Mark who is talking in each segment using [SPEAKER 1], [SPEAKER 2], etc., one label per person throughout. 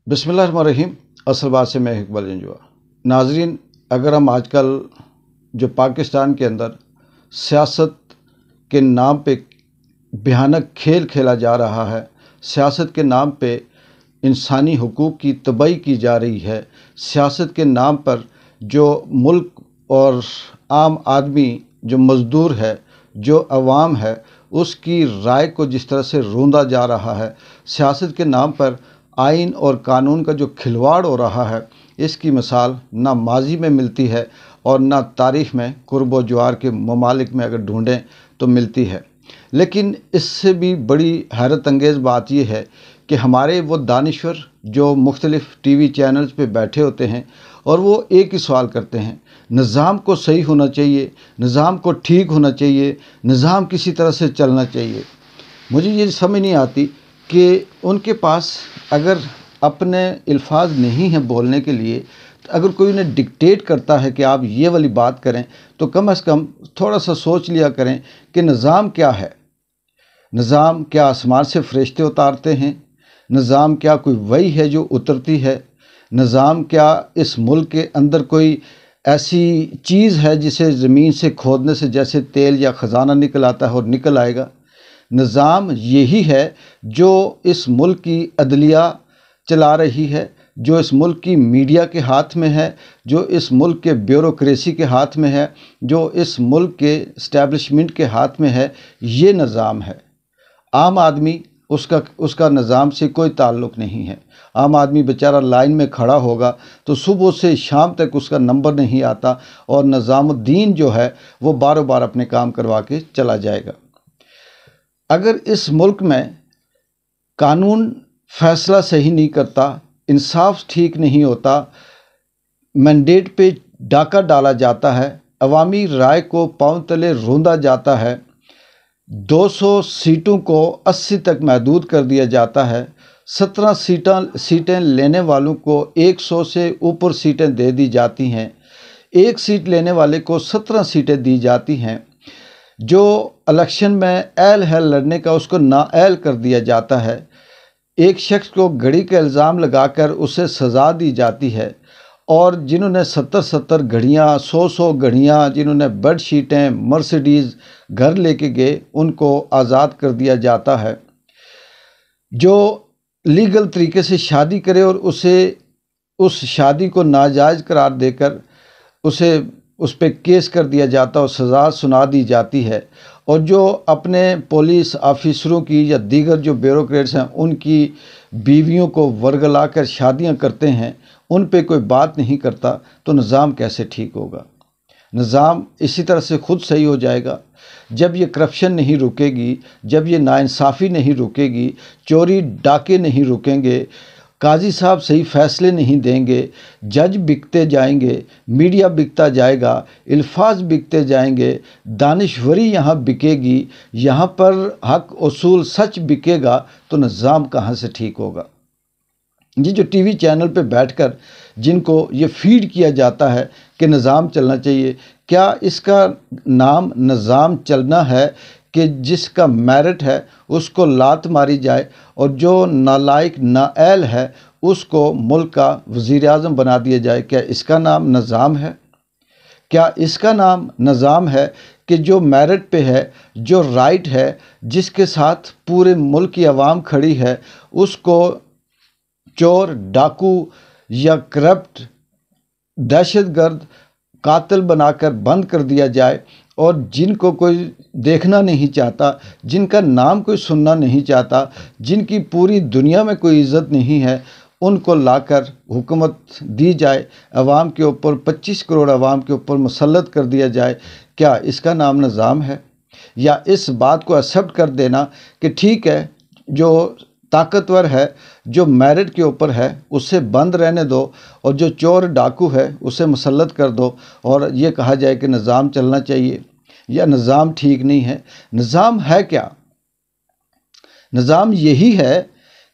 [SPEAKER 1] बिस्मिल्लाहिर्रहमानिर्रहीम। असल बात से मैं इकबाल जंजुआ। नाजरीन, अगर हम आजकल जो पाकिस्तान के अंदर सियासत के नाम पे भयानक खेल खेला जा रहा है, सियासत के नाम पे इंसानी हुकूक की तबाही की जा रही है, सियासत के नाम पर जो मुल्क और आम आदमी, जो मज़दूर है, जो अवाम है, उसकी राय को जिस तरह से रोंदा जा रहा है, सियासत के नाम पर आइन और कानून का जो खिलवाड़ हो रहा है, इसकी मिसाल ना माजी में मिलती है और ना तारीख़ में कुर्ब व जवार के ममालिक में अगर ढूँढें तो मिलती है। लेकिन इससे भी बड़ी हैरत अंगेज़ बात यह है कि हमारे वो दानिश्वर जो मुख्तलिफ़ टीवी चैनल्स पे बैठे होते हैं और वो एक ही सवाल करते हैं, निज़ाम को सही होना चाहिए, निज़ाम को ठीक होना चाहिए, निज़ाम किसी तरह से चलना चाहिए। मुझे ये समझ नहीं आती कि उनके पास अगर अपने अल्फाज नहीं हैं बोलने के लिए, तो अगर कोई उन्हें डिक्टेट करता है कि आप ये वाली बात करें, तो कम से कम थोड़ा सा सोच लिया करें कि निज़ाम क्या है। निज़ाम क्या आसमान से फरिश्ते उतारते हैं? निज़ाम क्या कोई वही है जो उतरती है? निज़ाम क्या इस मुल्क के अंदर कोई ऐसी चीज़ है जिसे ज़मीन से खोदने से जैसे तेल या ख़जाना निकल आता है और निकल आएगा? निज़ाम यही है जो इस मुल्क की अदलिया चला रही है, जो इस मुल्क की मीडिया के हाथ में है, जो इस मुल्क के ब्यूरोक्रेसी के हाथ में है, जो इस मुल्क के इस्टेब्लिशमेंट के हाथ में है। ये निज़ाम है। आम आदमी उसका निज़ाम से कोई ताल्लुक़ नहीं है। आम आदमी बेचारा लाइन में खड़ा होगा तो सुबह से शाम तक उसका नंबर नहीं आता और निज़ामुद्दीन जो है वो बारों बार अपने काम करवा के चला जाएगा। अगर इस मुल्क में कानून फ़ैसला सही नहीं करता, इंसाफ ठीक नहीं होता, मैंडेट पे डाका डाला जाता है, अवामी राय को पांव तले रोंदा जाता है, 200 सीटों को 80 तक महदूद कर दिया जाता है, 17 सीटें लेने वालों को 100 से ऊपर सीटें दे दी जाती हैं, 1 सीट लेने वाले को 17 सीटें दी जाती हैं, जो इलेक्शन में अहल है लड़ने का उसको नाअहल कर दिया जाता है, एक शख्स को घड़ी का इल्ज़ाम लगाकर उसे सज़ा दी जाती है, और जिन्होंने 70 घड़ियाँ, 100 घड़ियाँ, जिन्होंने बेडशीटें, मर्सिडीज़ घर लेके गए, उनको आज़ाद कर दिया जाता है। जो लीगल तरीके से शादी करे और उस शादी को नाजायज़ करार देकर उस पे केस कर दिया जाता और सज़ा सुना दी जाती है, और जो अपने पुलिस ऑफिसरों की या दीगर जो ब्यूरोक्रेट्स हैं उनकी बीवियों को वर्गला कर शादियां करते हैं, उन पे कोई बात नहीं करता, तो निज़ाम कैसे ठीक होगा? निज़ाम इसी तरह से खुद सही हो जाएगा जब ये करप्शन नहीं रुकेगी, जब ये नाइंसाफ़ी नहीं रुकेगी, चोरी डाके नहीं रुकेंगे, काजी साहब सही फ़ैसले नहीं देंगे, जज बिकते जाएंगे, मीडिया बिकता जाएगा, अल्फाज बिकते जाएंगे, दानिश्वरी यहाँ बिकेगी, यहाँ पर हक उसूल सच बिकेगा, तो निज़ाम कहाँ से ठीक होगा? ये जो टीवी चैनल पे बैठकर जिनको ये फीड किया जाता है कि निज़ाम चलना चाहिए, क्या इसका नाम निज़ाम चलना है कि जिसका मेरिट है उसको लात मारी जाए और जो नालायक नाअहल है उसको मुल्क का वज़ीर-ए-आज़म बना दिया जाए? क्या इसका नाम निज़ाम है? क्या इसका नाम निज़ाम है कि जो मेरिट पे है, जो राइट है, जिसके साथ पूरे मुल्क की आवाम खड़ी है, उसको चोर, डाकू या करप्ट, दहशतगर्द, कातिल बनाकर बंद कर दिया जाए, और जिनको कोई देखना नहीं चाहता, जिनका नाम कोई सुनना नहीं चाहता, जिनकी पूरी दुनिया में कोई इज़्ज़त नहीं है, उनको लाकर हुकूमत दी जाए, अवाम के ऊपर 25 करोड़ अवाम के ऊपर मुसल्लत कर दिया जाए? क्या इसका नाम निज़ाम है? या इस बात को एक्सेप्ट कर देना कि ठीक है, जो ताकतवर है, जो मेरिट के ऊपर है, उसे बंद रहने दो, और जो चोर डाकू है उसे मुसल्लत कर दो, और ये कहा जाए कि निज़ाम चलना चाहिए? या निज़ाम ठीक नहीं है? निज़ाम है क्या? निज़ाम यही है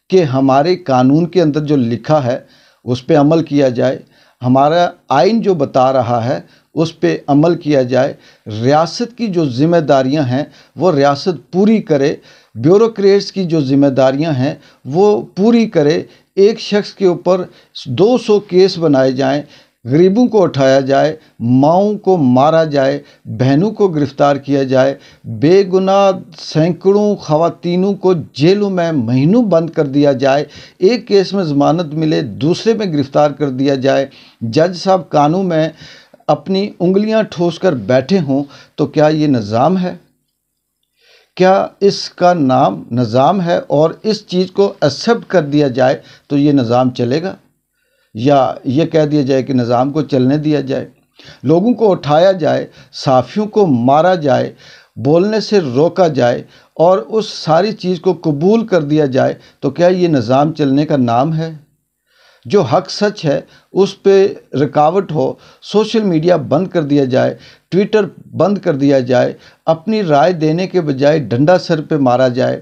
[SPEAKER 1] कि हमारे कानून के अंदर जो लिखा है उस पे अमल किया जाए, हमारा आइन जो बता रहा है उस पे अमल किया जाए, रियासत की जो ज़िम्मेदारियां हैं वो रियासत पूरी करे, ब्यूरोक्रेट्स की जो ज़िम्मेदारियां हैं वो पूरी करे, एक शख्स के ऊपर 200 केस बनाए जाएं, गरीबों को उठाया जाए, माओं को मारा जाए, बहनों को गिरफ्तार किया जाए, बेगुनाह सैकड़ों ख़वातीनों को जेलों में महीनों बंद कर दिया जाए, एक केस में ज़मानत मिले दूसरे में गिरफ्तार कर दिया जाए, जज साहब कानून में अपनी उंगलियां ठोस कर बैठे हों, तो क्या ये निज़ाम है? क्या इसका नाम निज़ाम है? और इस चीज़ को एक्सेप्ट कर दिया जाए तो ये निज़ाम चलेगा, या ये कह दिया जाए कि निज़ाम को चलने दिया जाए? लोगों को उठाया जाए, सहाफ़ियों को मारा जाए, बोलने से रोका जाए और उस सारी चीज़ को कबूल कर दिया जाए, तो क्या ये निज़ाम चलने का नाम है? जो हक सच है उस पे रुकावट हो, सोशल मीडिया बंद कर दिया जाए, ट्विटर बंद कर दिया जाए, अपनी राय देने के बजाय डंडा सर पे मारा जाए,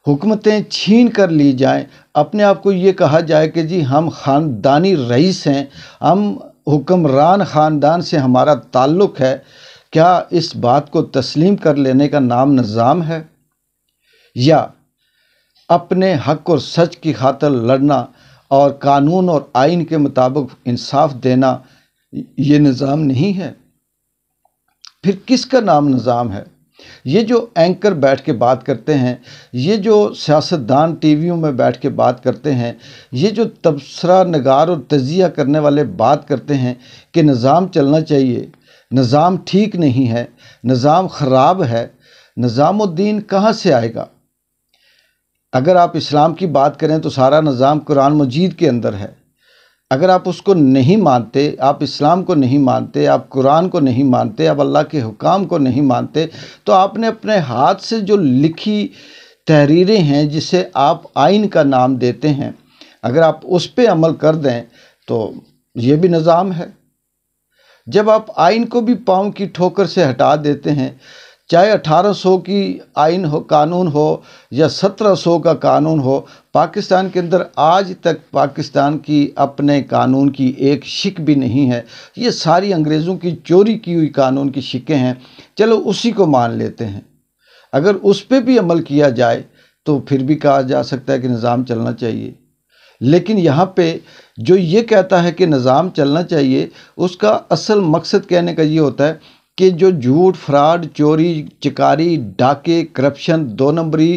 [SPEAKER 1] हुकूमतें छीन कर ली जाएं, अपने आप को ये कहा जाए कि जी हम ख़ानदानी रईस हैं, हम हुक्मरान ख़ानदान से हमारा ताल्लुक़ है, क्या इस बात को तस्लीम कर लेने का नाम निज़ाम है? या अपने हक और सच की खातिर लड़ना और कानून और आइन के मुताबिक इंसाफ देना ये निज़ाम नहीं है? फिर किसका नाम निज़ाम है? ये जो एंकर बैठ के बात करते हैं, ये जो सियासतदान टीवियों में बैठ के बात करते हैं, ये जो तबसरा नगार और तजिया करने वाले बात करते हैं कि निज़ाम चलना चाहिए, निज़ाम ठीक नहीं है, निज़ाम ख़राब है, निज़ामुद्दीन कहाँ से आएगा? अगर आप इस्लाम की बात करें तो सारा निज़ाम कुरान मजीद के अंदर है। अगर आप उसको नहीं मानते, आप इस्लाम को नहीं मानते, आप कुरान को नहीं मानते, आप अल्लाह के हुकाम को नहीं मानते, तो आपने अपने हाथ से जो लिखी तहरीरें हैं जिसे आप आइन का नाम देते हैं, अगर आप उस पे अमल कर दें तो ये भी निज़ाम है। जब आप आइन को भी पाँव की ठोकर से हटा देते हैं, चाहे 1800 की आइन हो, कानून हो, या 1700 का कानून हो, पाकिस्तान के अंदर आज तक पाकिस्तान की अपने कानून की एक शिक भी नहीं है। ये सारी अंग्रेज़ों की चोरी की हुई कानून की शिकें हैं। चलो उसी को मान लेते हैं। अगर उस पे भी अमल किया जाए तो फिर भी कहा जा सकता है कि निज़ाम चलना चाहिए। लेकिन यहाँ पे जो ये कहता है कि निज़ाम चलना चाहिए, उसका असल मकसद कहने का ये होता है कि जो झूठ, फ्रॉड, चोरी, चिकारी, डाके, करप्शन, 2 नंबरी,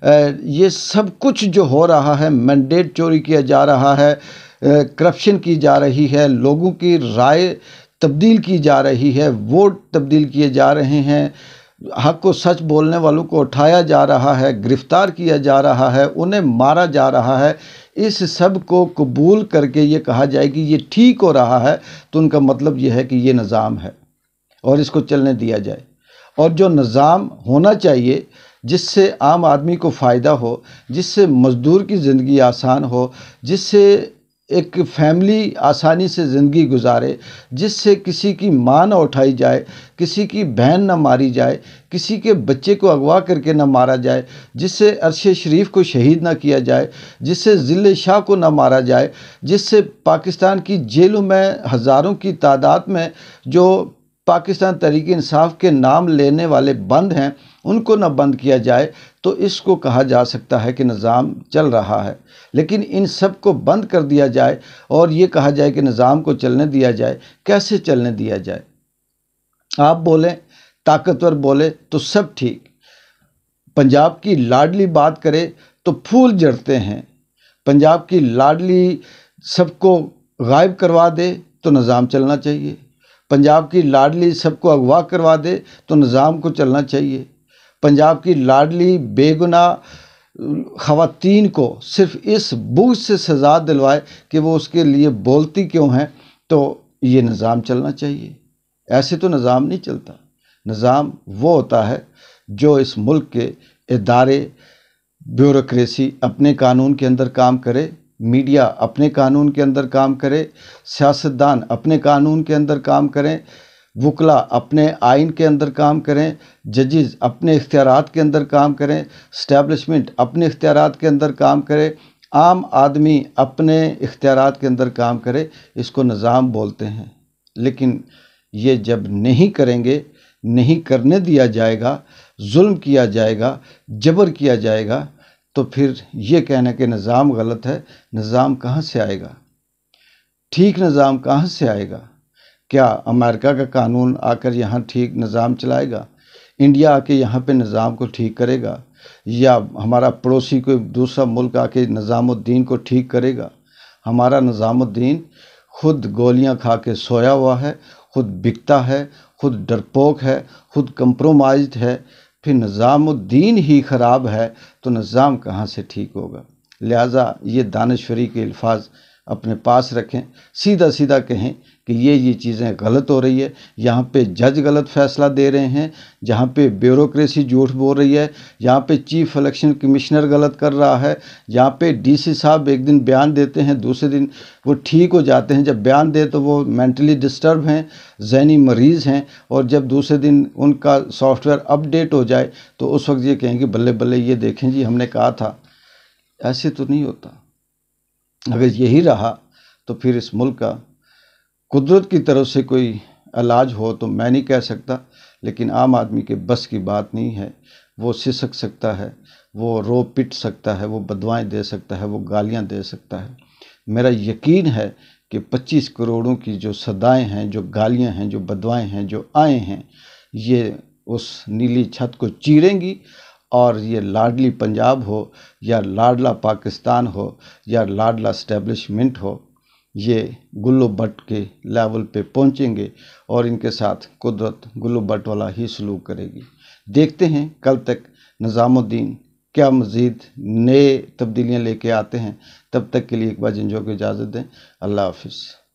[SPEAKER 1] ये सब कुछ जो हो रहा है, मैंडेट चोरी किया जा रहा है, करप्शन की जा रही है, लोगों की राय तब्दील की जा रही है, वोट तब्दील किए जा रहे हैं, हक व सच बोलने वालों को उठाया जा रहा है, गिरफ्तार किया जा रहा है, उन्हें मारा जा रहा है, इस सब को कबूल करके ये कहा जाए कि ये ठीक हो रहा है, तो उनका मतलब ये है कि ये निज़ाम है और इसको चलने दिया जाए। और जो निज़ाम होना चाहिए जिससे आम आदमी को फ़ायदा हो, जिससे मज़दूर की ज़िंदगी आसान हो, जिससे एक फैमिली आसानी से ज़िंदगी गुजारे, जिससे किसी की मां ना उठाई जाए, किसी की बहन ना मारी जाए, किसी के बच्चे को अगवा करके ना मारा जाए, जिससे अरशे शरीफ को शहीद ना किया जाए, जिससे ज़िले शाह को ना मारा जाए, जिससे पाकिस्तान की जेलों में हज़ारों की तादाद में जो पाकिस्तान तहरीक इंसाफ के नाम लेने वाले बंद हैं उनको न बंद किया जाए, तो इसको कहा जा सकता है कि निज़ाम चल रहा है। लेकिन इन सब को बंद कर दिया जाए और ये कहा जाए कि निज़ाम को चलने दिया जाए, कैसे चलने दिया जाए? आप बोलें, ताकतवर बोले तो सब ठीक, पंजाब की लाडली बात करे तो फूल झड़ते हैं, पंजाब की लाडली सबको गायब करवा दे तो निज़ाम चलना चाहिए, पंजाब की लाडली सबको अगवा करवा दे तो निज़ाम को चलना चाहिए, पंजाब की लाडली बेगुनाह ख़वातीन को सिर्फ़ इस बुग़्ज़ से सज़ा दिलवाए कि वो उसके लिए बोलती क्यों हैं, तो ये निज़ाम चलना चाहिए। ऐसे तो निज़ाम नहीं चलता। निज़ाम वो होता है जो इस मुल्क के इदारे, ब्यूरोक्रेसी अपने कानून के अंदर काम करे, मीडिया अपने कानून के अंदर काम करे, सियासतदान अपने कानून के अंदर काम करें, वकला अपने आइन के अंदर काम करें, जजेस अपने इख्तियारात के अंदर काम करें, इस्टेब्लिशमेंट अपने इख्तियारात के अंदर काम करे, आम आदमी अपने इख्तियारात के अंदर काम करे, इसको निज़ाम बोलते हैं। लेकिन ये जब नहीं करेंगे, नहीं करने दिया जाएगा, जुल्म किया जाएगा, जबर किया जाएगा, تو پھر یہ کہنا کہ نظام غلط ہے، نظام کہاں سے آئے گا؟ ٹھیک نظام کہاں سے آئے گا؟ کیا امریکہ کا قانون آ کر یہاں ٹھیک نظام چلائے گا؟ انڈیا آ کے یہاں پہ نظام کو ٹھیک کرے گا؟ یا ہمارا پڑوسی کوئی دوسرا ملک آ کے نظام الدین کو ٹھیک کرے گا؟ ہمارا نظام الدین خود گولیاں کھا کے سویا ہوا ہے، خود بکتا ہے، خود ڈرپوک ہے، خود کمپرومائزڈ ہے۔ پھر نظام الدین ہی خراب ہے تو نظام کہاں سے ٹھیک ہوگا؟ لہٰذا یہ دانشوری کے الفاظ اپنے پاس رکھیں، سیدھا سیدھا کہیں کہ یہ چیزیں غلط ہو رہی ہے، یہاں پہ جج غلط فیصلہ دے رہے ہیں، جہاں پہ بیوروکریسی جھوٹ بول رہی ہے، یہاں پہ چیف الیکشن کمشنر غلط کر رہا ہے، یہاں پہ ڈی سی صاحب ایک دن بیان دیتے ہیں، دوسرے دن وہ ٹھیک ہو جاتے ہیں، جب بیان دے تو وہ مینٹلی ڈسٹرب ہیں، ذہنی مریض ہیں، اور جب دوسرے دن ان کا سافٹ ویئر اپ ڈیٹ ہو جائے تو اس وقت یہ کہیں کہ بلے بلے یہ دیکھیں جی ہم نے کہا تھا۔ ایسے تو نہیں ہوتا۔ اگر یہی رہا تو پھر اس ملک کا قدرت کی طرف سے کوئی علاج ہو تو میں نہیں کہہ سکتا، لیکن عام آدمی کے بس کی بات نہیں ہے۔ وہ سسک سکتا ہے، وہ رو پٹ سکتا ہے، وہ بدوائیں دے سکتا ہے، وہ گالیاں دے سکتا ہے۔ میرا یقین ہے کہ 25 کروڑوں کی جو صدائیں ہیں، جو گالیاں ہیں، جو بدوائیں ہیں، جو آئے ہیں، یہ اس نیلی چھت کو چیریں گی، اور یہ لاڈلی پنجاب ہو یا لاڈلا پاکستان ہو یا لاڈلا اسٹیبلشمنٹ ہو، یہ گلو بٹ کے لیول پہ پہنچیں گے اور ان کے ساتھ قدرت گلو بٹ والا ہی سلوک کرے گی۔ دیکھتے ہیں کل تک نظام الدین کیا مزید نئے تبدیلیاں لے کے آتے ہیں۔ تب تک کے لیے ایک بار جنجو کو اجازت دیں۔ اللہ حافظ۔